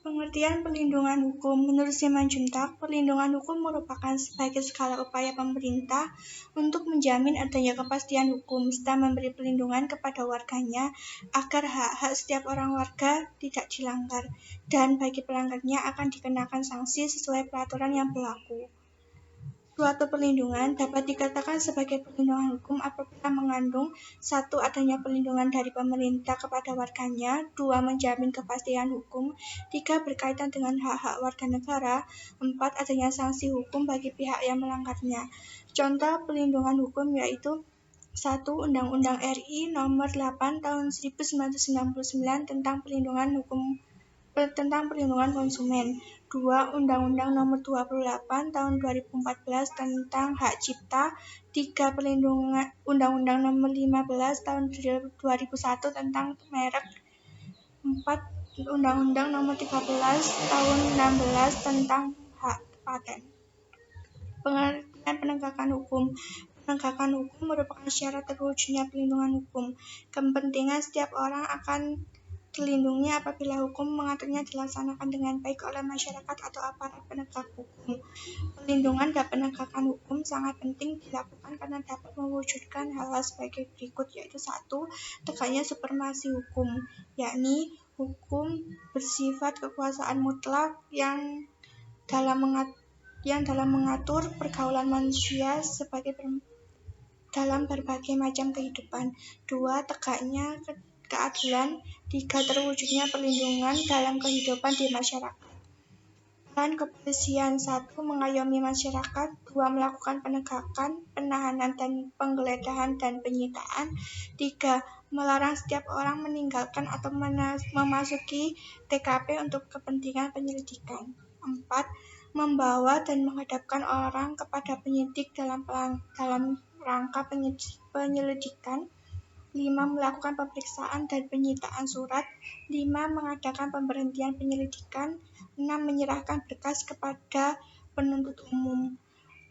Pengertian perlindungan hukum. Menurut Simanjuntak, perlindungan hukum merupakan sebagai skala upaya pemerintah untuk menjamin adanya kepastian hukum serta memberi perlindungan kepada warganya agar hak-hak setiap orang warga tidak dilanggar, dan bagi pelanggarnya akan dikenakan sanksi sesuai peraturan yang berlaku. Suatu perlindungan dapat dikatakan sebagai perlindungan hukum apabila mengandung 1. Adanya perlindungan dari pemerintah kepada warganya, 2. Menjamin kepastian hukum, 3. Berkaitan dengan hak-hak warga negara, 4. Adanya sanksi hukum bagi pihak yang melanggarnya. Contoh perlindungan hukum yaitu 1. Undang-Undang RI Nomor 8 Tahun 1999 tentang perlindungan konsumen. 2. Undang-Undang Nomor 28 Tahun 2014 tentang Hak Cipta. 3. Undang-Undang Nomor 15 Tahun 2001 tentang merek. 4. Undang-Undang Nomor 13 Tahun 16 tentang hak paten. Pengertian penegakan hukum. Penegakan hukum merupakan syarat terwujudnya perlindungan hukum. Kepentingan setiap orang akan terlindungi apabila hukum mengaturnya dilaksanakan dengan baik oleh masyarakat atau aparat penegak hukum. Perlindungan dan penegakan hukum sangat penting dilakukan karena dapat mewujudkan hal-hal sebagai berikut, yaitu 1. Tegaknya supremasi hukum, yakni hukum bersifat kekuasaan mutlak yang dalam mengatur pergaulan manusia dalam berbagai macam kehidupan. 2. Tegaknya keadilan. 3. Terwujudnya perlindungan dalam kehidupan di masyarakat. Peran kepolisian. 1. Mengayomi masyarakat. 2. Melakukan penegakan, penahanan dan penggeledahan dan penyitaan. 3. Melarang setiap orang meninggalkan atau memasuki TKP untuk kepentingan penyelidikan. 4. Membawa dan menghadapkan orang kepada penyidik dalam rangka penyelidikan. 5. Melakukan pemeriksaan dan penyitaan surat. 5. Mengadakan pemberhentian penyelidikan. 6. Menyerahkan berkas kepada penuntut umum.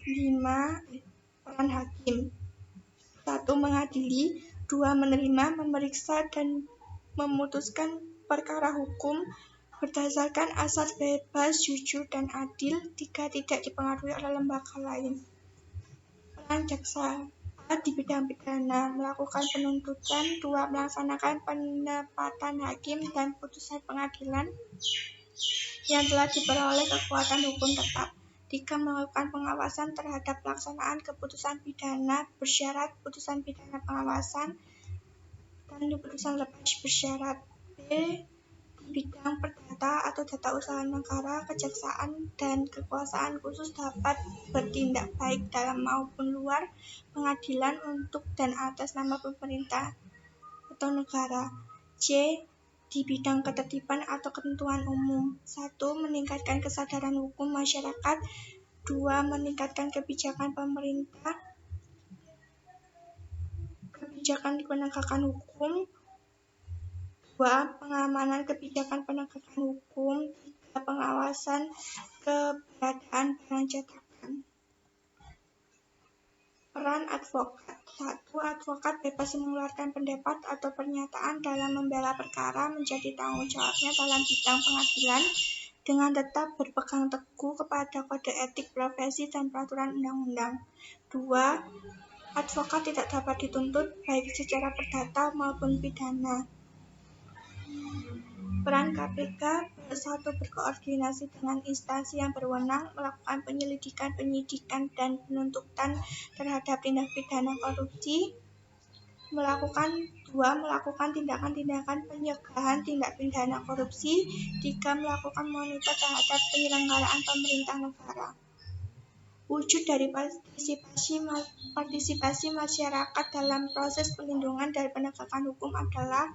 5. Peran hakim. 1. Mengadili. 2. Menerima, memeriksa, dan memutuskan perkara hukum berdasarkan asas bebas, jujur, dan adil. 3. Tidak dipengaruhi oleh lembaga lain. Peran jaksa. Di bidang pidana, melakukan penuntutan. 2. Melaksanakan penempatan hakim dan putusan pengadilan yang telah diperoleh kekuatan hukum tetap. 3. Melakukan pengawasan terhadap pelaksanaan keputusan pidana bersyarat, putusan pidana pengawasan, dan putusan lepas bersyarat. B. Bidang perdata atau tata usaha negara, kejaksaan dan kekuasaan khusus dapat bertindak baik dalam maupun luar pengadilan untuk dan atas nama pemerintah atau negara. C. Di bidang ketertiban atau ketentuan umum. 1. Meningkatkan kesadaran hukum masyarakat. 2. Meningkatkan kebijakan pemerintah, kebijakan penegakan hukum. 2. Pengamanan kebijakan penegakan hukum. 3. Pengawasan keberadaan barang cetakan. Peran advokat. 1. Advokat bebas mengeluarkan pendapat atau pernyataan dalam membela perkara menjadi tanggung jawabnya dalam bidang pengadilan dengan tetap berpegang teguh kepada kode etik profesi dan peraturan undang-undang. 2. Advokat tidak dapat dituntut baik secara perdata maupun pidana. Peran KPK. 1. Berkoordinasi dengan instansi yang berwenang, melakukan penyelidikan, penyidikan, dan penuntutan terhadap tindak pidana korupsi. 2. Melakukan tindakan-tindakan pencegahan tindak pidana korupsi. 3. Melakukan monitor terhadap penyelenggaraan pemerintah negara. Wujud dari partisipasi masyarakat dalam proses perlindungan dan penegakan hukum adalah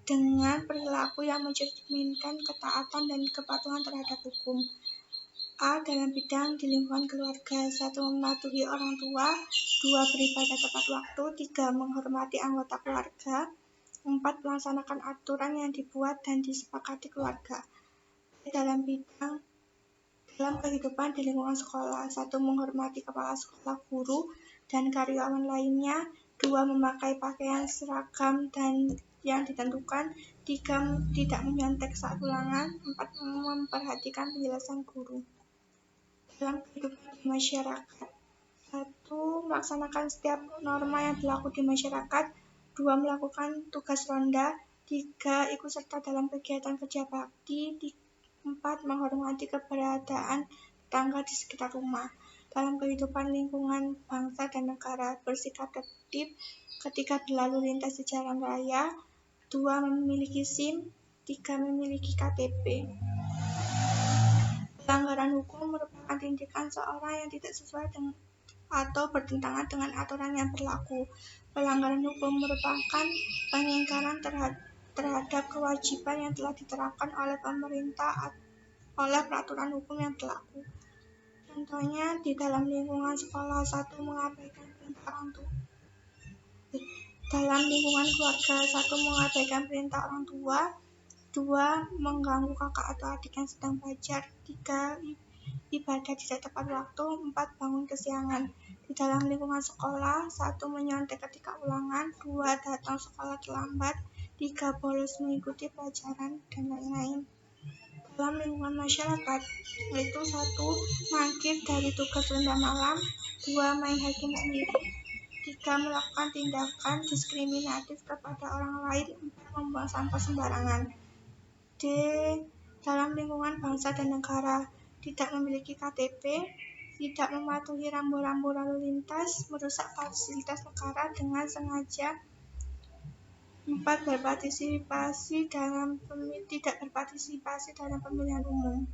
dengan perilaku yang mencerminkan ketaatan dan kepatuhan terhadap hukum. A. Dalam bidang di lingkungan keluarga. 1. Mematuhi orang tua. 2. Beribadah tepat waktu. 3. Menghormati anggota keluarga. 4. Melaksanakan aturan yang dibuat dan disepakati keluarga. Dalam kehidupan di lingkungan sekolah. 1. Menghormati kepala sekolah, guru, dan karyawan lainnya. 2. Memakai pakaian seragam dan yang ditentukan. 3. Tidak menyontek saat ulangan. 4. Memperhatikan penjelasan guru. Dalam kehidupan di masyarakat. 1. Melaksanakan setiap norma yang berlaku di masyarakat. 2. Melakukan tugas ronda. 3. Ikut serta dalam kegiatan kerja bakti. 4. Menghormati keberadaan tetangga di sekitar rumah. Dalam kehidupan lingkungan bangsa dan negara, bersikap tertib ketika berlalu lintas di jalan raya. 2. Memiliki SIM. 3. Memiliki KTP. Pelanggaran hukum merupakan tindakan seorang yang tidak sesuai dengan atau bertentangan dengan aturan yang berlaku. Pelanggaran hukum merupakan pengingkaran terhadap kewajiban yang telah diterapkan oleh pemerintah oleh peraturan hukum yang berlaku. Contohnya, di dalam lingkungan sekolah. 1. Mengabaikan perintah orang tua. Dalam lingkungan keluarga. 1. Mengabaikan perintah orang tua. 2. Mengganggu kakak atau adik yang sedang belajar. 3. Ibadah tidak tepat waktu. 4. Bangun kesiangan. Di dalam lingkungan sekolah. 1. Menyontek ketika ulangan. 2. Datang sekolah terlambat. 3. Bolos mengikuti pelajaran, dan lain-lain. Dalam lingkungan masyarakat, yaitu 1. Mangkir dari tugas ronda malam. 2. Main hakim sendiri. 3. Melakukan tindakan diskriminatif kepada orang lain. 4. Membuang sampah sembarangan. D. Dalam lingkungan bangsa dan negara, tidak memiliki KTP, tidak mematuhi rambu-rambu lalu lintas, merusak fasilitas negara dengan sengaja. 4. Tidak berpartisipasi dalam pemilihan umum.